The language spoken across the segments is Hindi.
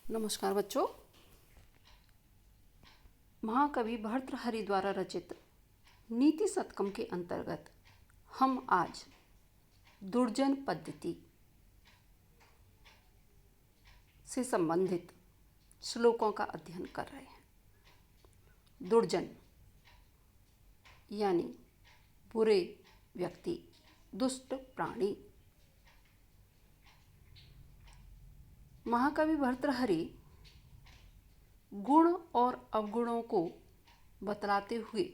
नमस्कार बच्चों। महाकवि भर्तृहरि द्वारा रचित नीति शतकम के अंतर्गत हम आज दुर्जन पद्धति से संबंधित श्लोकों का अध्ययन कर रहे हैं। दुर्जन यानी बुरे व्यक्ति, दुष्ट प्राणी। महाकवि भर्तृहरि गुण और अवगुणों को बतलाते हुए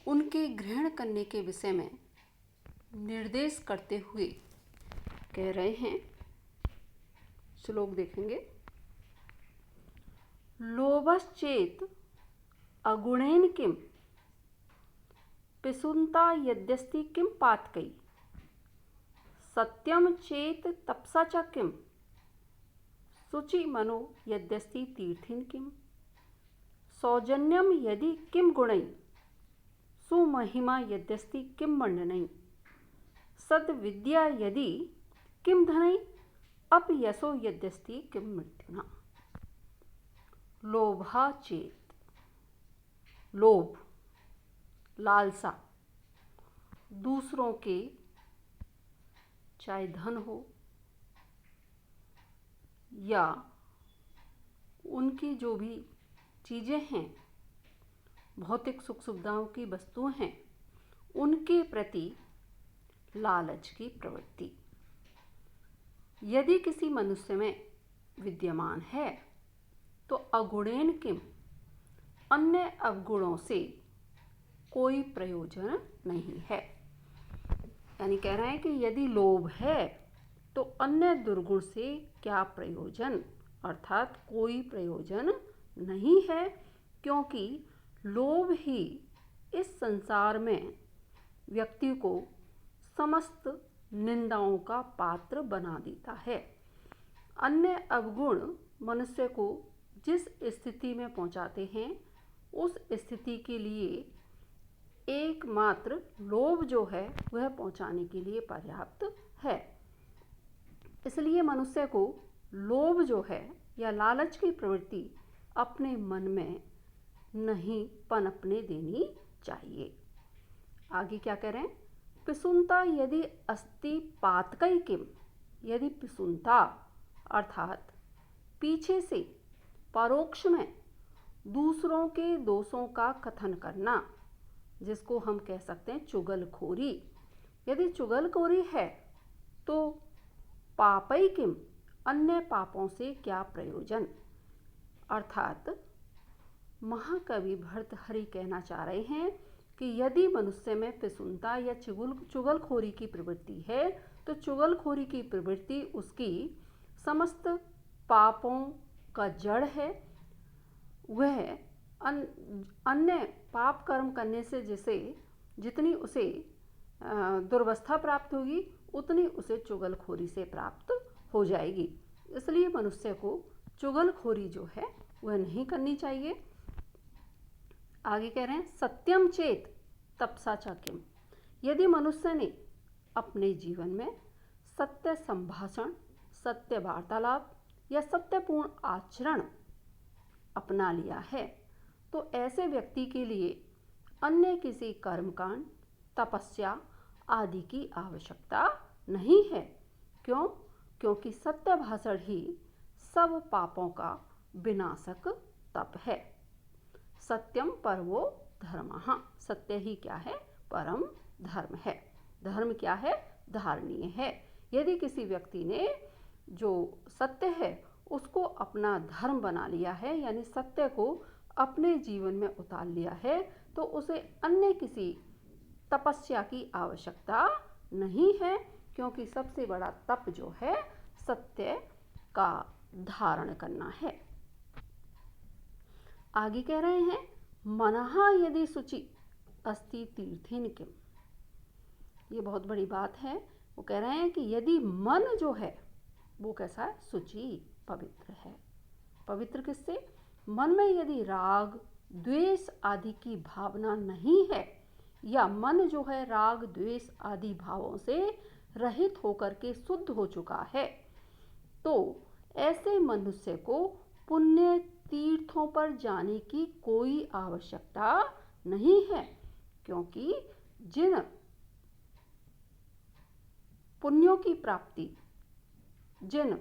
उनके ग्रहण करने के विषय में निर्देश करते हुए कह रहे हैं। श्लोक देखेंगे। लोभश्चेत अगुणेन किम पिशुनता यद्यस्ति किम पातकै सत्यम चेत तपसा च किम शुचि मनो यद्यस्ति तीर्थेन किम सौजन्यम यदि किम गुणै सुमहिमा यद्यस्ति किम मंडनै सद्विद्या यदि किम धनै अपयशो यद्यस्ति किम मृत्युना। लोभा चेत, लोभ, लालसा, दूसरों के चाहे धन हो या उनकी जो भी चीज़ें हैं, भौतिक सुख सुविधाओं की वस्तुएं हैं, उनके प्रति लालच की प्रवृत्ति यदि किसी मनुष्य में विद्यमान है तो अगुणेन किम, अन्य अवगुणों से कोई प्रयोजन नहीं है। यानी कह रहे हैं कि यदि लोभ है तो अन्य दुर्गुण से क्या प्रयोजन, अर्थात कोई प्रयोजन नहीं है, क्योंकि लोभ ही इस संसार में व्यक्ति को समस्त निंदाओं का पात्र बना देता है। अन्य अवगुण मनुष्य को जिस स्थिति में पहुंचाते हैं, उस स्थिति के लिए एकमात्र लोभ जो है वह पहुंचाने के लिए पर्याप्त है। इसलिए मनुष्य को लोभ जो है या लालच की प्रवृत्ति अपने मन में नहीं पनपने देनी चाहिए। आगे क्या कह रहे हैं। पिशुनता यदि अस्ति पातकै किम, यदि पिशुनता अर्थात पीछे से परोक्ष में दूसरों के दोषों का कथन करना, जिसको हम कह सकते हैं चुगलखोरी, यदि चुगलखोरी है तो पापै किम, अन्य पापों से क्या प्रयोजन। अर्थात महाकवि भर्तृहरि कहना चाह रहे हैं कि यदि मनुष्य में पिशुनता या चुगलखोरी की प्रवृत्ति है तो चुगलखोरी की प्रवृत्ति उसकी समस्त पापों का जड़ है। वह अन्य पाप कर्म करने से जितनी उसे दुर्वस्था प्राप्त होगी, उतनी उसे चुगलखोरी से प्राप्त हो जाएगी। इसलिए मनुष्य को चुगलखोरी जो है वह नहीं करनी चाहिए। आगे कह रहे हैं सत्यम चेत तपसा च किम, यदि मनुष्य ने अपने जीवन में सत्य संभाषण, सत्य वार्तालाप या सत्यपूर्ण आचरण अपना लिया है तो ऐसे व्यक्ति के लिए अन्य किसी कर्मकांड, तपस्या आदि की आवश्यकता नहीं है। क्यों? क्योंकि सत्य भाषण ही सब पापों का विनाशक तप है। सत्यम परमो धर्मः, सत्य ही क्या है? परम धर्म है। धर्म क्या है? धारणीय है। यदि किसी व्यक्ति ने जो सत्य है उसको अपना धर्म बना लिया है, यानी सत्य को अपने जीवन में उतार लिया है, तो उसे अन्य किसी तपस्या की आवश्यकता नहीं है, क्योंकि सबसे बड़ा तप जो है सत्य का धारण करना है। आगे कह रहे हैं मनः यदि शुचि अस्ति तीर्थेन किम, ये बहुत बड़ी बात है। वो कह रहे हैं कि यदि मन जो है वो कैसा है? शुचि, पवित्र है। पवित्र किससे? मन में यदि राग, द्वेष आदि की भावना नहीं है, या मन जो है राग, द्वेष आदि भावों से रहित होकर के शुद्ध हो चुका है, तो ऐसे मनुष्य को पुण्य तीर्थों पर जाने की कोई आवश्यकता नहीं है, क्योंकि जिन पुण्यों की प्राप्ति, जिन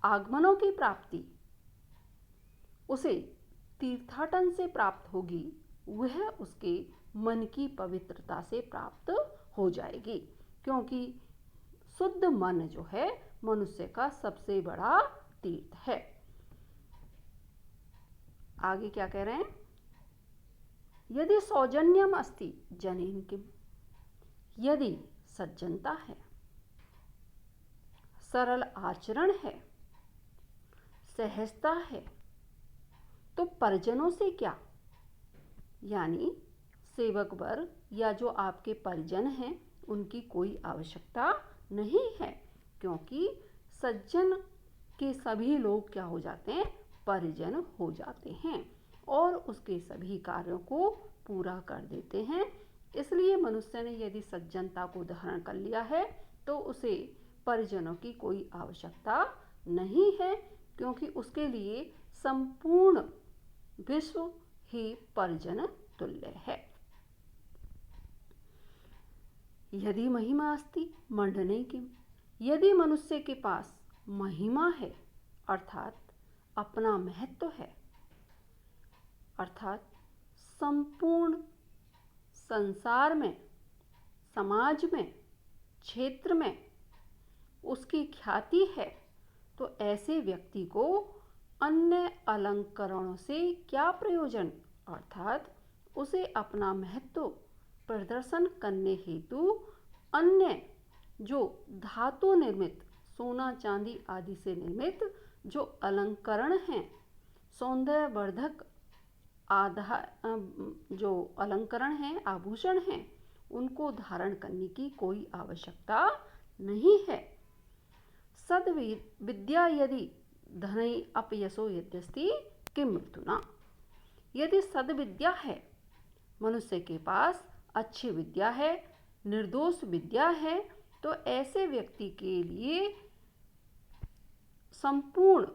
आगमनों की प्राप्ति उसे तीर्थाटन से प्राप्त होगी, वह उसके मन की पवित्रता से प्राप्त हो जाएगी, क्योंकि शुद्ध मन जो है मनुष्य का सबसे बड़ा तीर्थ है। आगे क्या कह रहे हैं? यदि सौजन्यम अस्ति जनेन किम, यदि सज्जनता है, सरल आचरण है, सहजता है, तो परिजनों से क्या, यानी सेवक वर्ग या जो आपके परिजन हैं उनकी कोई आवश्यकता नहीं है, क्योंकि सज्जन के सभी लोग क्या हो जाते हैं? परिजन हो जाते हैं और उसके सभी कार्यों को पूरा कर देते हैं। इसलिए मनुष्य ने यदि सज्जनता को धारण कर लिया है तो उसे परिजनों की कोई आवश्यकता नहीं है, क्योंकि उसके लिए संपूर्ण विश्व ही परिजन तुल्य है। यदि महिमा अस्ति मंडने किम, यदि मनुष्य के पास महिमा है अर्थात अपना महत्व है, अर्थात संपूर्ण संसार में, समाज में, क्षेत्र में उसकी ख्याति है, तो ऐसे व्यक्ति को अन्य अलंकरणों से क्या प्रयोजन, अर्थात उसे अपना महत्व प्रदर्शन करने हेतु अन्य जो धातु निर्मित, सोना चांदी आदि से निर्मित जो अलंकरण हैं, सौंदर्यवर्धक जो अलंकरण हैं, आभूषण हैं, उनको धारण करने की कोई आवश्यकता नहीं है। सद्विद्या यदि धनै अपयसो यद्यस्ति किम मृत्युना, यदि सद्विद्या है, मनुष्य के पास अच्छी विद्या है, निर्दोष विद्या है, तो ऐसे व्यक्ति के लिए संपूर्ण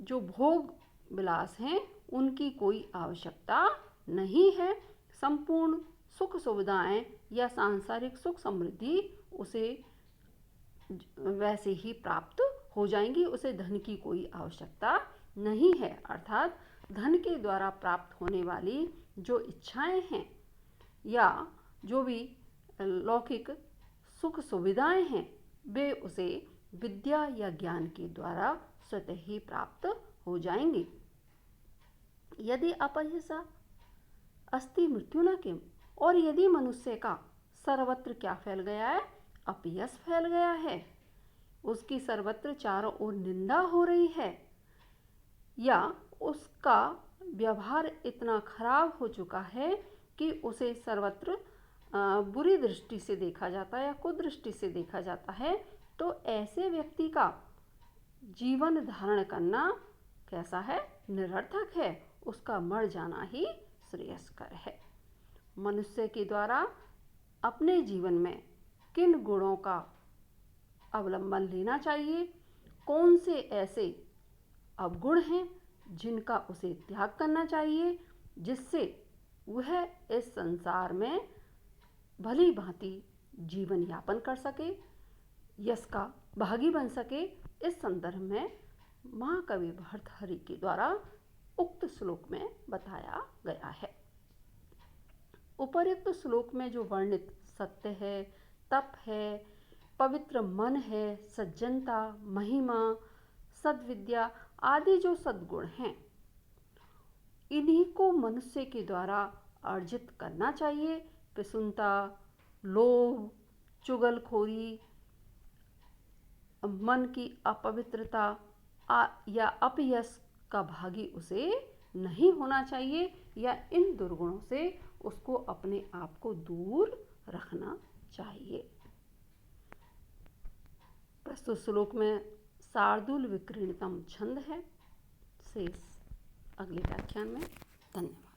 जो भोग विलास हैं उनकी कोई आवश्यकता नहीं है। संपूर्ण सुख सुविधाएं या सांसारिक सुख समृद्धि उसे वैसे ही प्राप्त हो जाएंगी, उसे धन की कोई आवश्यकता नहीं है। अर्थात धन के द्वारा प्राप्त होने वाली जो इच्छाएं हैं या जो भी लौकिक सुख सुविधाएं हैं, वे उसे विद्या या ज्ञान के द्वारा स्वतः ही प्राप्त हो जाएंगी। यदि अपयसा अस्ति मृत्युना किम, और यदि मनुष्य का सर्वत्र क्या फैल गया है? अपयस फैल गया है, उसकी सर्वत्र चारों ओर निंदा हो रही है, या उसका व्यवहार इतना खराब हो चुका है कि उसे सर्वत्र बुरी दृष्टि से देखा जाता है या कुदृष्टि से देखा जाता है, तो ऐसे व्यक्ति का जीवन धारण करना कैसा है? निरर्थक है, उसका मर जाना ही श्रेयस्कर है। मनुष्य के द्वारा अपने जीवन में किन गुणों का अवलंबन लेना चाहिए, कौन से ऐसे अवगुण हैं जिनका उसे त्याग करना चाहिए, जिससे वह इस संसार में भली भांति जीवन यापन कर सके, यश का भागी बन सके। इस संदर्भ में महाकवि भर्तृहरि के द्वारा उक्त श्लोक में बताया गया है। उपर्युक्त श्लोक में जो वर्णित सत्य है, तप है, पवित्र मन है, सज्जनता, महिमा, सद्विद्या आदि जो सद्गुण हैं, इन्हीं को मनुष्य के द्वारा अर्जित करना चाहिए। प्रसन्नता, लोभ, चुगलखोरी, मन की अपवित्रता या अपयश का भागी उसे नहीं होना चाहिए, या इन दुर्गुणों से उसको अपने आप को दूर रखना चाहिए। प्रस्तुत श्लोक में शार्दूल विक्रीणितम छंद है। शेष अगले व्याख्यान में। धन्यवाद।